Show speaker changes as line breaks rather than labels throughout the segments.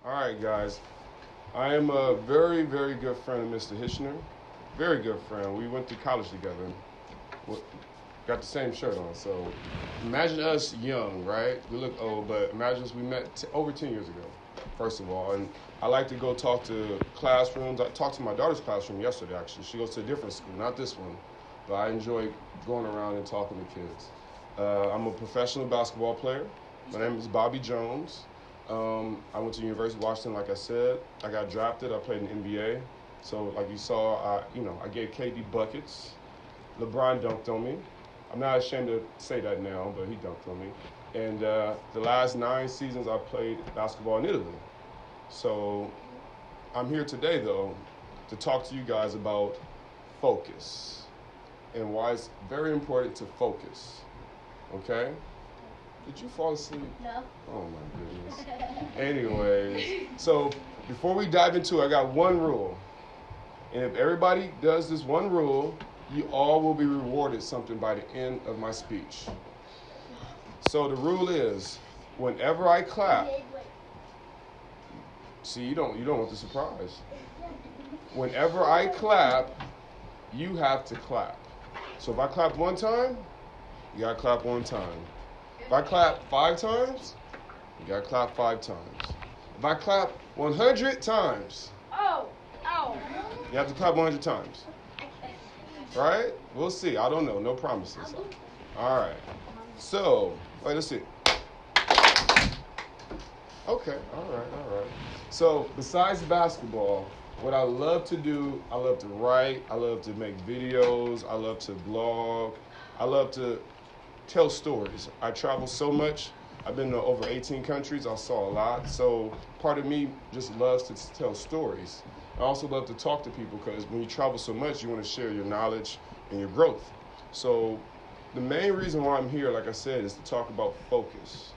All right, guys. I am a very, very good friend of Mr. Hitchner. Very good friend. We went to college together. Well, got the same shirt on. So imagine us young, right? We look old, but imagine us we met over 10 years ago, first of all. And I like to go talk to classrooms. I talked to my daughter's classroom yesterday, actually. She goes to a different school, not this one. But I enjoy going around and talking to kids. I'm a professional basketball player. My name is Bobby Jones. I went to University of Washington, like I said. I got drafted. I played in the NBA. So, like you saw, I gave KD buckets. LeBron dunked on me. I'm not ashamed to say that now, but he dunked on me. And the last 9 seasons, I played basketball in Italy. So, I'm here today, though, to talk to you guys about focus and why it's very important to focus. Okay? Did you fall asleep?
No.
Oh my goodness. Anyways, so before we dive into it, I got one rule. And if everybody does this one rule, you all will be rewarded something by the end of my speech. So the rule is, whenever I clap, see, you don't want the surprise. Whenever I clap, you have to clap. So if I clap one time, you gotta clap one time. If I clap 5 times, you gotta clap 5 times. If I clap 100 times, you have to clap 100 times. Right? We'll see. I don't know. No promises. All right. So, wait, let's see. Okay. All right. So, besides basketball, what I love to do, I love to write. I love to make videos. I love to blog. I love to tell stories. I travel so much. I've been to over 18 countries. I saw a lot. So part of me just loves to tell stories. I also love to talk to people because when you travel so much, you want to share your knowledge and your growth. So the main reason why I'm here, like I said, is to talk about focus.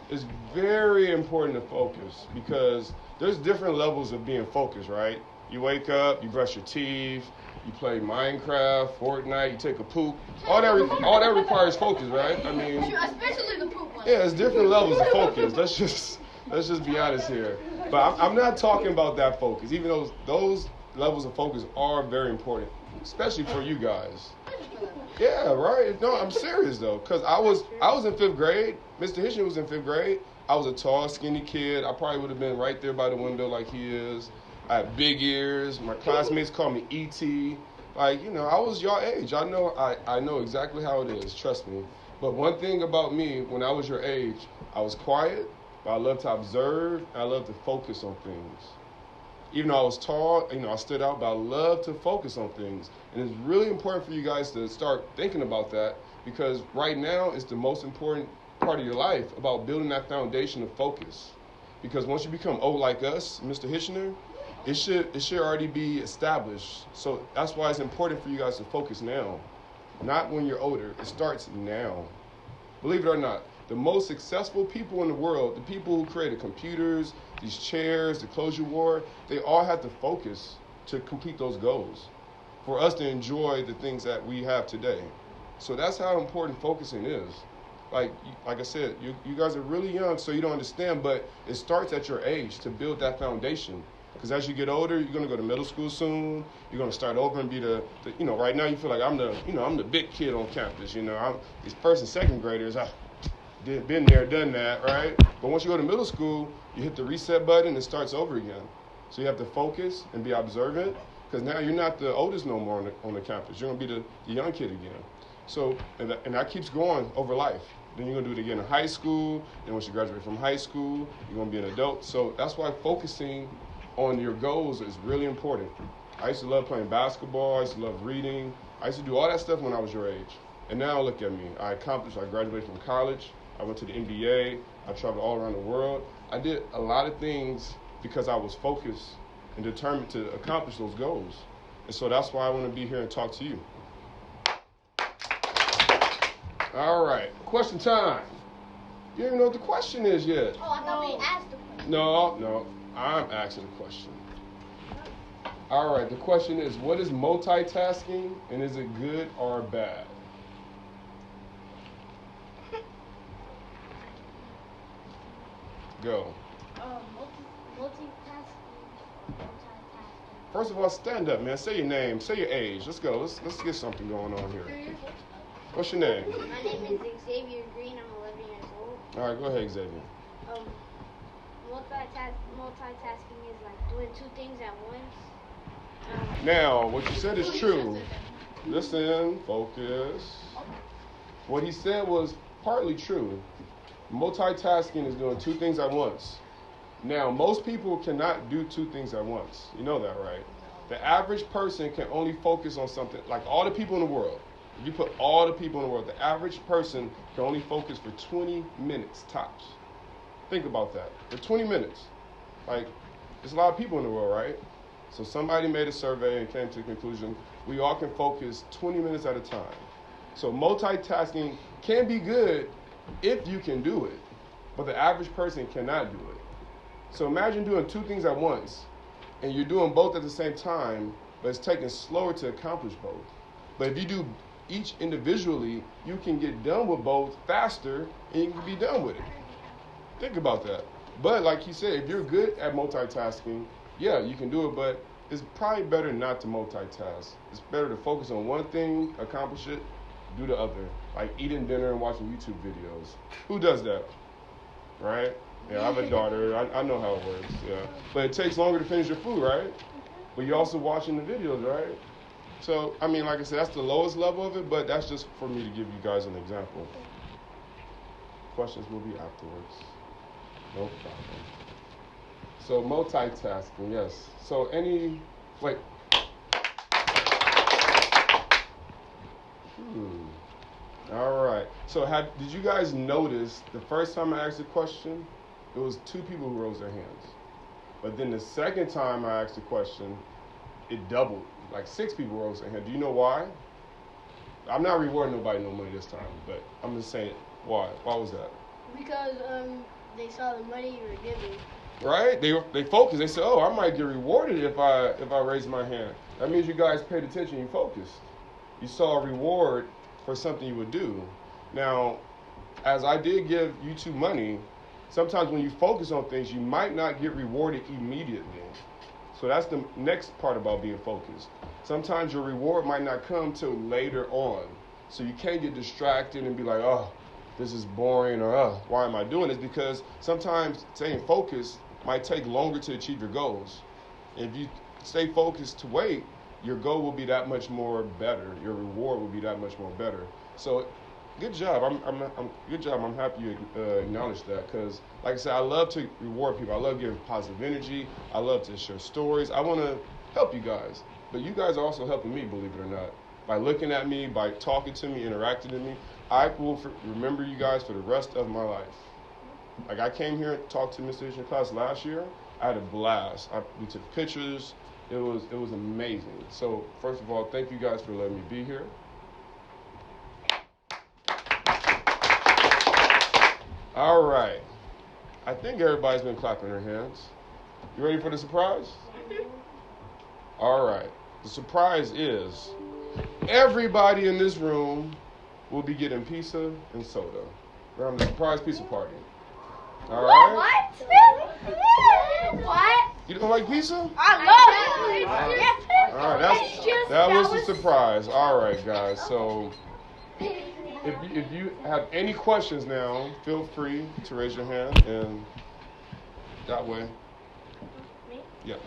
It's very important to focus because there's different levels of being focused, right? You wake up, you brush your teeth, you play Minecraft, Fortnite, you take a poop. All that requires focus, right? I mean,
especially the poop one.
yeah, there's different levels of focus. Let's just be honest here. But I'm not talking about that focus, even though those levels of focus are very important, especially for you guys. Yeah, right. No, I'm serious though, because I was in 5th grade. Mr. Hitchner was in 5th grade. I was a tall, skinny kid. I probably would have been right there by the window like he is. I had big ears. My classmates called me E.T. Like, I was your age. I know exactly how it is. Trust me. But one thing about me, when I was your age, I was quiet, but I loved to observe, and I loved to focus on things. Even though I was tall, I stood out, but I love to focus on things. And it's really important for you guys to start thinking about that because right now it's the most important part of your life about building that foundation of focus. Because once you become old like us, Mr. Hitchner, it should already be established. So that's why it's important for you guys to focus now. Not when you're older. It starts now. Believe it or not, the most successful people in the world, the people who created computers, these chairs, the clothes you wore, they all had to focus to complete those goals for us to enjoy the things that we have today. So that's how important focusing is. Like I said, you guys are really young, so you don't understand, but it starts at your age to build that foundation. Because as you get older, you're going to go to middle school soon. You're going to start over and be the right now you feel like I'm the big kid on campus. I'm these 1st and 2nd graders. Been there, done that, right? But once you go to middle school, you hit the reset button and it starts over again. So you have to focus and be observant because now you're not the oldest no more on the campus. You're going to be the young kid again. So, and that keeps going over life. Then you're going to do it again in high school. Then once you graduate from high school, you're going to be an adult. So that's why focusing on your goals is really important. I used to love playing basketball. I used to love reading. I used to do all that stuff when I was your age. And now look at me. I graduated from college. I went to the NBA. I traveled all around the world. I did a lot of things because I was focused and determined to accomplish those goals. And so that's why I want to be here and talk to you. All right, question time. You don't even know what the question is yet.
Oh, I thought we asked the question.
No, I'm asking the question. All right, the question is, what is multitasking and is it good or bad? Go.
Multitasking
First of all, stand up, man. Say your name. Say your age. Let's go. Let's get something going on here. What's your name?
My name is Xavier Green. I'm 11 years old.
All right, go ahead, Xavier.
Multitasking is like doing two things at once.
Now, what you said is true. Listen, focus. What he said was partly true. Multitasking is doing two things at once. Now, most people cannot do two things at once. You know that, right? The average person can only focus on something, like all the people in the world. If you put all the people in the world, the average person can only focus for 20 minutes tops. Think about that. For 20 minutes. Like, there's a lot of people in the world, right? So somebody made a survey and came to the conclusion we all can focus 20 minutes at a time. So multitasking can be good if you can do it, but the average person cannot do it. So imagine doing two things at once, and you're doing both at the same time, but it's taking slower to accomplish both. But if you do each individually, you can get done with both faster, and you can be done with it. Think about that. But like he said, if you're good at multitasking, yeah, you can do it, but it's probably better not to multitask. It's better to focus on one thing, accomplish it, do the other. Like eating dinner and watching YouTube videos. Who does that? Right? Yeah, I have a daughter. I know how it works. Yeah. But it takes longer to finish your food, right? But you're also watching the videos, right? So, I mean, like I said, that's the lowest level of it, but that's just for me to give you guys an example. Questions will be afterwards. No problem. So, multitasking, yes. So, wait. All right. So, did you guys notice the first time I asked a question, it was two people who raised their hands. But then the second time I asked a question, it doubled. Like 6 people rose their hand. Do you know why? I'm not rewarding nobody no money this time, but I'm just saying why. Why was that?
Because they saw the money you were giving.
Right? They focused. They said, "Oh, I might get rewarded if I raise my hand." That means you guys paid attention. You focused. You saw a reward for something you would do. Now, as I did give you 2 money, sometimes when you focus on things, you might not get rewarded immediately. So that's the next part about being focused. Sometimes your reward might not come till later on. So you can't get distracted and be like, oh, this is boring, or oh, why am I doing this? Because sometimes staying focused might take longer to achieve your goals. If you stay focused to wait, your goal will be that much more better. Your reward will be that much more better. So good job. Good job. I'm happy you acknowledged that, because, like I said, I love to reward people. I love giving positive energy. I love to share stories. I want to help you guys, but you guys are also helping me, believe it or not, by looking at me, by talking to me, interacting with me. I will remember you guys for the rest of my life. Like, I came here and talked to Mr. Asian class last year. I had a blast. We took pictures. It was amazing. So first of all, thank you guys for letting me be here. All right. I think everybody's been clapping their hands. You ready for the surprise? All right. The surprise is everybody in this room will be getting pizza and soda. We're having a surprise pizza party. All right?
What? What?
You don't like pizza?
I love it.
All right. That was the surprise. All right, guys. So if you have any questions now, feel free to raise your hand, and that way.
Me?
Yeah.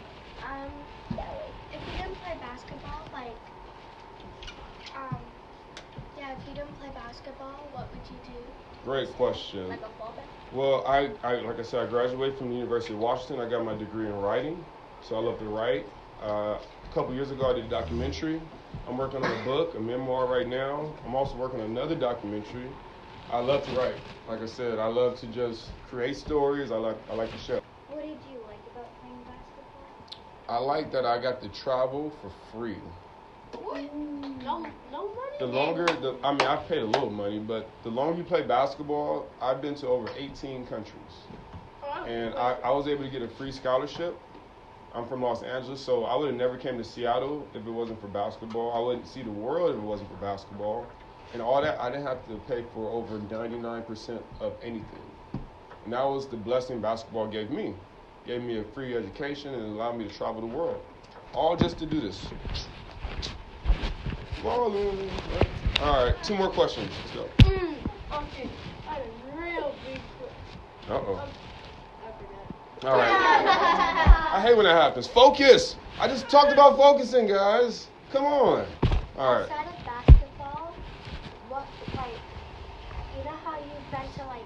If you didn't play basketball, if you didn't play basketball, what would you do?
Great question.
Like a fullback?
Well, I like I said, I graduated from the University of Washington. I got my degree in writing, so I love to write. A couple years ago, I did a documentary. I'm working on a book, a memoir right now. I'm also working on another documentary. I love to write. Like I said, I love to just create stories. I like to share.
What did you like about playing basketball?
I like that I got to travel for free.
What? No money?
I paid a little money, but the longer you play basketball, I've been to over 18 countries. And I was able to get a free scholarship. I'm from Los Angeles, so I would have never came to Seattle if it wasn't for basketball. I wouldn't see the world if it wasn't for basketball. And all that, I didn't have to pay for over 99% of anything. And that was the blessing basketball gave me. It gave me a free education and allowed me to travel the world. All just to do this. All right, 2 more questions. Let's go.
Okay, I had a real big question.
Uh-oh.
I forgot.
All right. I hate when that happens. Focus. I just talked about focusing, guys. Come on. All right.
Outside of basketball, what, like, you know how you've been to, like,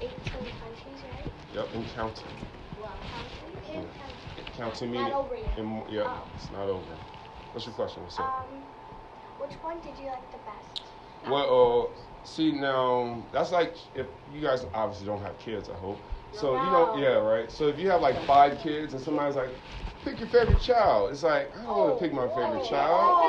18 countries, right?
Yep, and counting.
Well, counting?
Counting
Not
meaning.
over yet.
Yeah,
Oh.
it's not over. What's your question? What's up?
Which one did you like the best?
Well, see now, that's like if you guys obviously don't have kids, I hope. So you know, yeah, right. So if you have like 5 kids and somebody's like, pick your favorite child, it's like I don't want to pick my favorite child.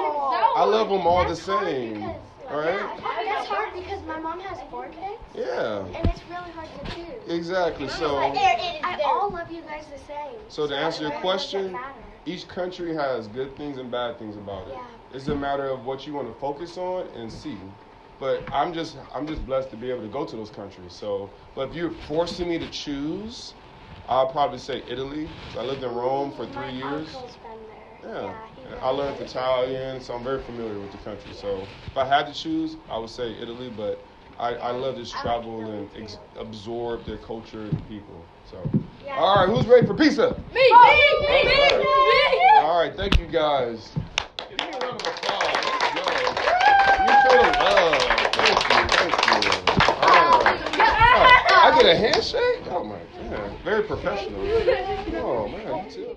I love them all the same, right?
That's hard because my mom has 4 kids.
Yeah.
And it's really hard to choose.
Exactly. So
I all love you guys the same.
So to answer your question,
it doesn't matter.
each country has good things and bad things about it.
Yeah.
It's a matter of what you want to focus on and see. But I'm just blessed to be able to go to those countries. So, but if you're forcing me to choose, I'll probably say Italy. I lived in Rome for 3 years.
My uncle's been there.
Yeah.
He
I learned Italian, so I'm very familiar with the country. So if I had to choose, I would say Italy. But I love to travel and absorb their culture and people. So,
Yeah.
all right, who's ready for pizza?
Me!
All right, thank you guys. Give me a round of applause. Let's go. You feel the love. Thank you. All right. I get a handshake? Oh my God. Very professional. Oh man, you too.